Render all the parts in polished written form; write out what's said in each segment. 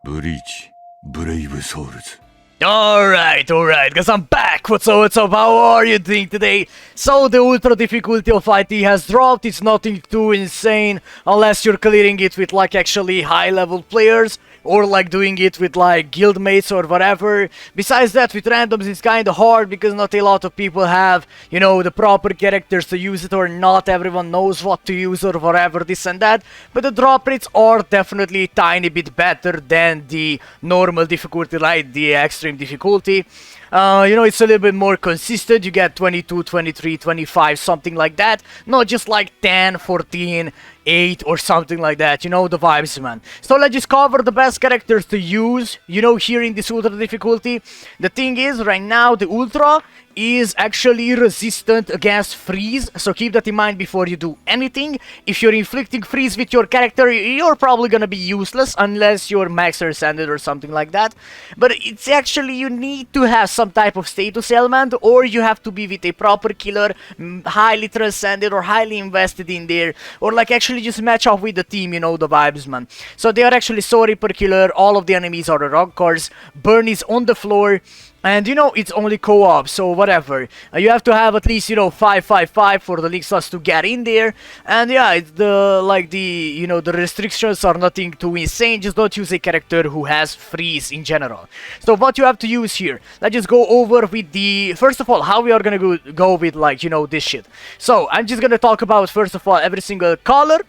Bleach, Brave Souls. Alright, guys, I'm back! What's up, how are you doing today? So, the ultra difficulty of IT has dropped, it's nothing too insane, unless you're clearing it with, like, actually high-level players, or, like, doing it with, like, guildmates or whatever. Besides that, with randoms, it's kinda hard, because not a lot of people have, you know, the proper characters to use it, or not everyone knows what to use, or whatever, this and that. But the drop rates are definitely a tiny bit better than the normal difficulty, right? The extreme difficulty. You know, it's a little bit more consistent. You get 22, 23, 25, something like that. Not just like 10, 14, 8 or something like that. You know the vibes, man. So let's just cover the best characters to use, you know, here in this ultra difficulty. The thing is, right now, the ultra is actually resistant against freeze, so keep that in mind before you do anything. If you're inflicting freeze with your character, you're probably gonna be useless unless you're Max Transcended or something like that. But it's actually, you need to have some type of status element, or you have to be with a proper killer, highly transcended or highly invested in there, or like actually just match off with the team, you know the vibes, man. So they are actually so Reaper killer, all of the enemies are the rock cars, burn is on the floor. And you know, it's only co-op, so whatever. You have to have at least, you know, 555 for the league slots to get in there. And yeah, it's you know, the restrictions are nothing too insane. Just don't use a character who has freeze in general. So what you have to use here, let's just go over with the, first of all, how we are gonna go with, like, you know, this shit. So I'm just gonna talk about, first of all, every single color.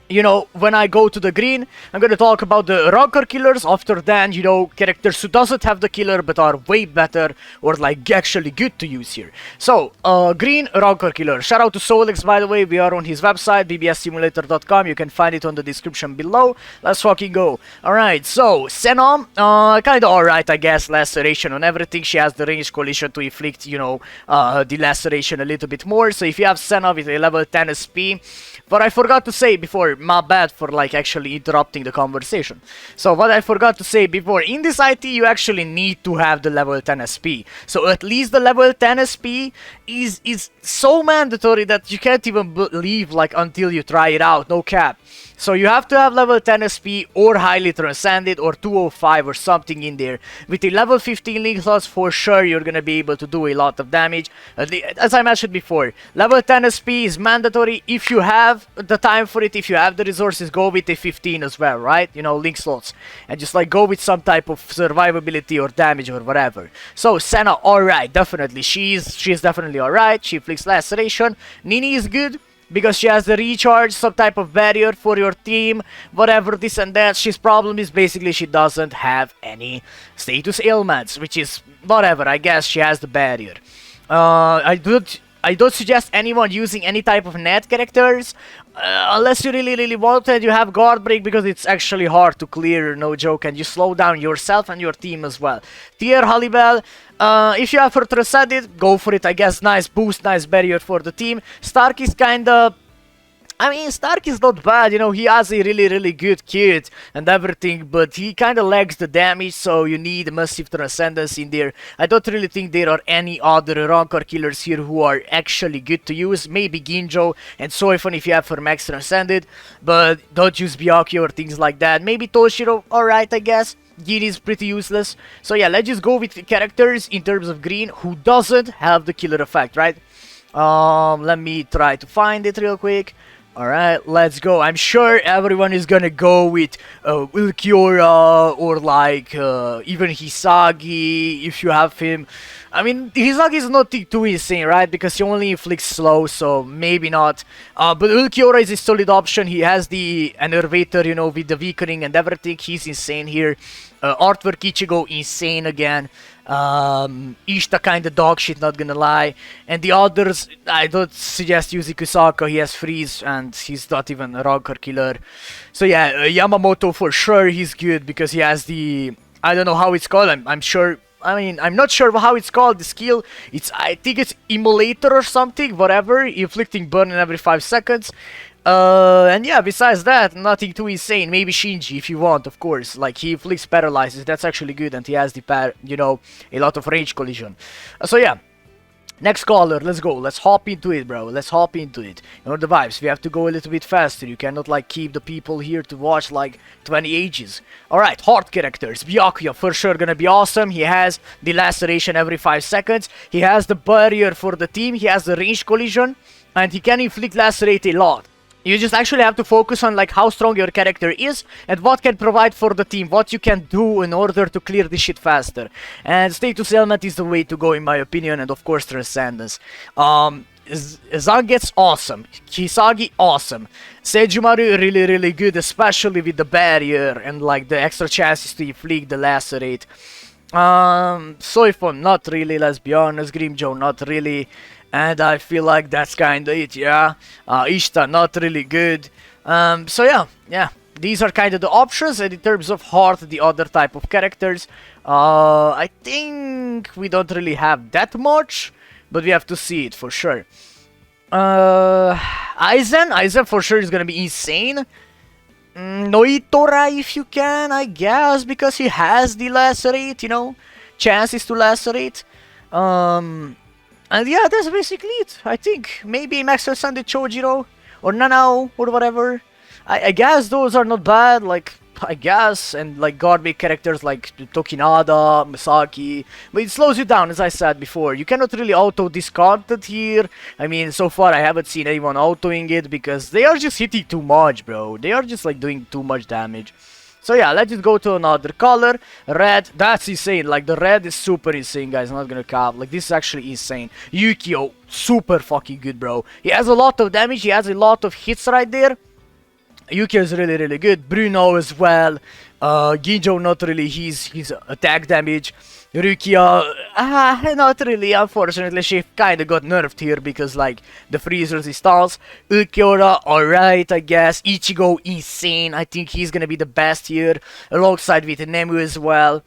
You know, when I go to the green, I'm gonna talk about the rocker killers. After that, you know, characters who doesn't have the killer but are way better or like actually good to use here. So, green rocker killer. Shout out to Solex, by the way. We are on his website, bbssimulator.com. You can find it on the description below. Let's fucking go. Alright, so Senna, kinda alright, I guess. Laceration on everything. She has the range collision to inflict, you know, the laceration a little bit more. So if you have Senna with a level 10 SP, but I forgot to say before, my bad for like actually interrupting the conversation. So what I forgot to say before, in this IT you actually need to have the level 10 SP. So at least the level 10 SP is so mandatory that you can't even believe like until you try it out, no cap. So you have to have level 10 SP or highly transcended or 205 or something in there. With the level 15 link slots, for sure you're gonna be able to do a lot of damage. As I mentioned before, level 10 SP is mandatory. If you have the time for it, if you have the resources, go with a 15 as well, right? You know, link slots. And just like go with some type of survivability or damage or whatever. So Senna, alright, definitely. She's definitely alright. She inflicts laceration. Nini is good, because she has the recharge, some type of barrier for your team, whatever, this and that. She's problem is basically she doesn't have any status ailments, which is whatever, I guess she has the barrier. I don't suggest anyone using any type of net characters, unless you really want and you have guard break, because it's actually hard to clear, no joke, and you slow down yourself and your team as well. Tier Hallibel, if you have for Transcended, go for it, I guess. Nice boost, nice barrier for the team. Stark is kinda, I mean, Stark is not bad, you know, he has a really good kit and everything, but he kinda lacks the damage, so you need massive transcendence in there. I don't really think there are any other rancor killers here who are actually good to use. Maybe Ginjo and Soifon if you have for Max Transcended, but don't use Byakuya or things like that. Maybe Toshiro, alright, I guess. Gin is pretty useless. So yeah, let's just go with the characters in terms of green who doesn't have the killer effect, right? Let me try to find it real quick. Alright, let's go. I'm sure everyone is gonna go with Ulquiorra or like even Hisagi if you have him. I mean, Hisagi is not too insane, right? Because he only inflicts slow, so maybe not. But Ulquiorra is a solid option. He has the Enervator, you know, with the weakening and everything. He's insane here. Artwork Ichigo, insane again. Ishta kinda dog shit, not gonna lie. And the others, I don't suggest using Kusaka, he has freeze and he's not even a rocker killer. So yeah, Yamamoto for sure, he's good because he has the, I don't know how it's called, I'm not sure how it's called, the skill. I think it's Immolator or something, whatever, inflicting burn in every 5 seconds. And yeah, besides that, nothing too insane. Maybe Shinji if you want, of course. Like, he inflicts paralyzes, that's actually good, and he has the you know, a lot of range collision. So yeah, Next caller, let's go. Let's hop into it, bro. Let's hop into it. You know the vibes. We have to go a little bit faster. You cannot like keep the people here to watch like 20 ages. Alright, hard characters. Byakuya for sure gonna be awesome. He has the laceration every 5 seconds. He has the barrier for the team. He has the range collision. And he can inflict lacerate a lot. You just actually have to focus on like how strong your character is and what can provide for the team, what you can do in order to clear this shit faster. And status element is the way to go in my opinion, and of course Transcendence. Zangetsu awesome, Kisagi awesome, Seijumaru really good, especially with the barrier and like the extra chances to inflict the lacerate. Soifon not really, let's be honest, Grimjoe not really. And I feel like that's kinda it, yeah. Ishta, not really good. So yeah. These are kinda the options, and in terms of heart, the other type of characters, I think we don't really have that much, but we have to see it for sure. Aizen for sure is gonna be insane. Noitora if you can, I guess, because he has the lacerate, you know, chances to lacerate. And yeah, that's basically it. I think maybe Max Transcended Chojiro or Nanao or whatever. I guess those are not bad, like, I guess, and like garbage characters like Tokinada, Misaki, but it slows you down, as I said before. You cannot really auto-discard it here. I mean, so far I haven't seen anyone autoing it because they are just hitting too much, bro. They are just like doing too much damage. So yeah, let's just go to another color. Red, that's insane. Like the red is super insane, guys. I'm not gonna cap. Like this is actually insane. Yukio, super fucking good, bro. He has a lot of damage. He has a lot of hits right there. Yukio is really good. Bruno as well. Ginjo not really. His attack damage. Rukia, not really, unfortunately. She kinda got nerfed here because, like, the freeze resistance. Ulquiorra, alright, I guess. Ichigo, insane. I think he's gonna be the best here, alongside with Nemu as well.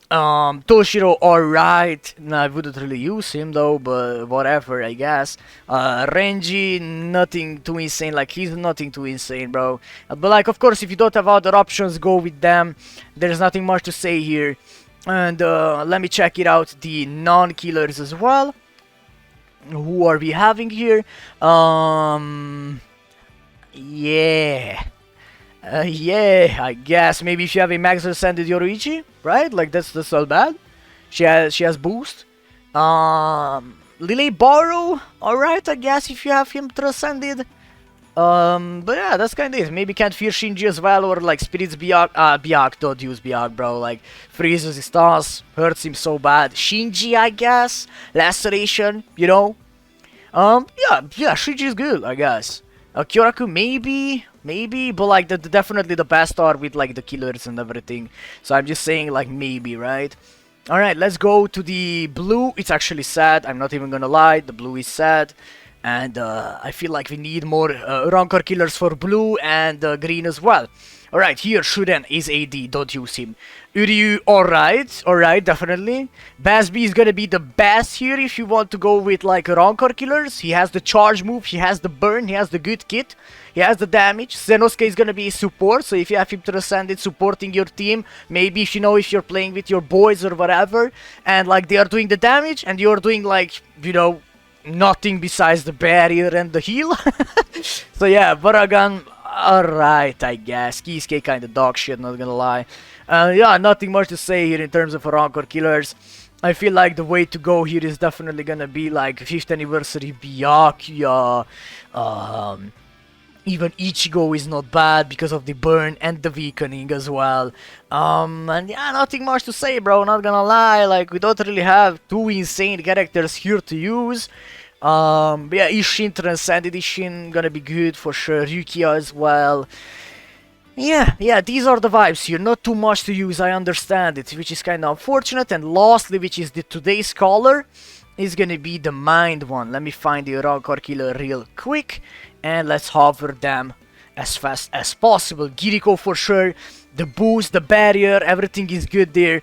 Toshiro, alright. No, I wouldn't really use him though, but whatever, I guess. Renji, nothing too insane. Like, he's nothing too insane, bro. But, like, of course, if you don't have other options, go with them. There's nothing much to say here. And let me check it out, the non-killers as well. Who are we having here? Yeah. Yeah, I guess maybe if you have a Max Transcended Yoruichi, right? Like that's not bad. She has boost. Lily Baru, alright, I guess if you have him Transcended. But yeah, that's kinda it. Maybe can't fear Shinji as well, or like Spirits Byaku. Byaku, don't use Byaku, bro. Like, freezes his stance, hurts him so bad. Shinji, I guess. Laceration, you know. Yeah, Shinji is good, I guess. Kyoraku, maybe, but like, definitely the best are with like the killers and everything. So I'm just saying, like, maybe, right? Alright, let's go to the blue. It's actually sad, I'm not even gonna lie. The blue is sad. And I feel like we need more Rancor killers for blue and green as well. Alright, here Shuren is AD, don't use him. Uryu, alright, definitely. Basby is gonna be the best here if you want to go with like Rancor killers. He has the charge move, he has the burn, he has the good kit, he has the damage. Zenosuke is gonna be support, so if you have him Transcended supporting your team, maybe if you know if you're playing with your boys or whatever, and like they are doing the damage and you're doing like, you know, nothing besides the barrier and the heal. So yeah, Baragan, alright, I guess. Kisuke kinda dog shit, not gonna lie. Yeah, nothing much to say here in terms of Rancor killers. I feel like the way to go here is definitely gonna be like 5th anniversary Byakuya. Even Ichigo is not bad because of the burn and the weakening as well. And yeah, nothing much to say, bro, not gonna lie. Like, we don't really have two insane characters here to use. But yeah, Ishin, Transcended Ishin, gonna be good for sure. Rukia as well. Yeah, these are the vibes here. Not too much to use, I understand it, which is kinda unfortunate. And lastly, which is the today's caller, is gonna be the Mind one. Let me find the Rancor killer real quick. And let's hover them as fast as possible. Kiriko for sure. The boost, the barrier, everything is good there.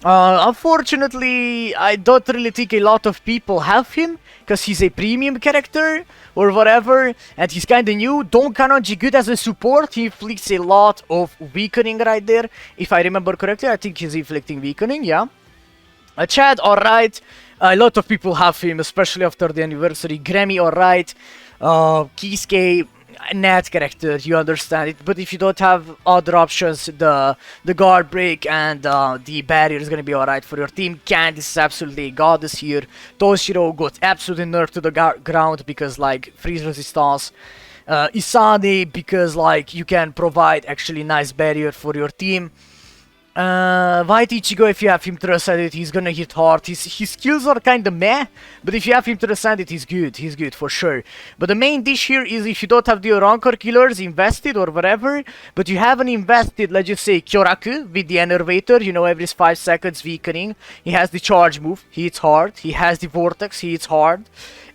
Unfortunately, I don't really think a lot of people have him, because he's a premium character, or whatever, and he's kinda new. Don Kanonji good as a support, he inflicts a lot of weakening right there. If I remember correctly, I think he's inflicting weakening, yeah. Chad, alright. A lot of people have him, especially after the anniversary. Grammy, alright. Kisuke, net character, you understand it. But if you don't have other options, the guard break and the barrier is gonna be alright for your team. Candice is absolutely a goddess here. Toshiro got absolutely nerfed to the ground because like freeze resistance. Isade because like you can provide actually nice barrier for your team. White Ichigo, if you have him Transcended, he's gonna hit hard. His skills are kinda meh, but if you have him Transcended, he's good for sure. But the main dish here is if you don't have the Rancor killers invested or whatever, but you haven't invested, let's just say, Kyoraku with the Enervator, you know, every 5 seconds weakening. He has the charge move, he hits hard. He has the Vortex, he hits hard.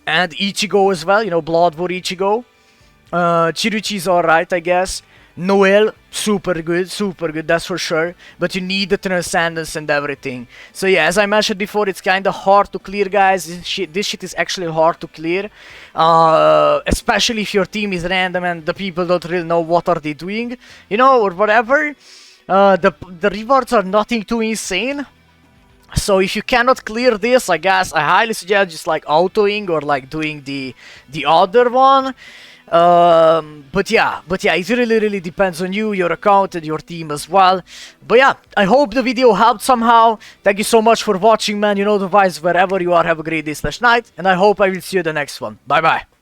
And Ichigo as well, you know, Blood War Ichigo. Chiruchi's alright, I guess. Noel, super good, that's for sure. But you need the Transcendence and everything. So yeah, as I mentioned before, it's kinda hard to clear, guys. This shit is actually hard to clear. Especially if your team is random and the people don't really know what are they doing, you know, or whatever. The rewards are nothing too insane. So if you cannot clear this, I guess I highly suggest just like autoing or like doing the other one. But yeah, it really depends on you, your account, and your team as well. But yeah, I hope the video helped somehow. Thank you so much for watching, man. You know the vibes wherever you are. Have a great day / night, and I hope I will see you in the next one. Bye bye.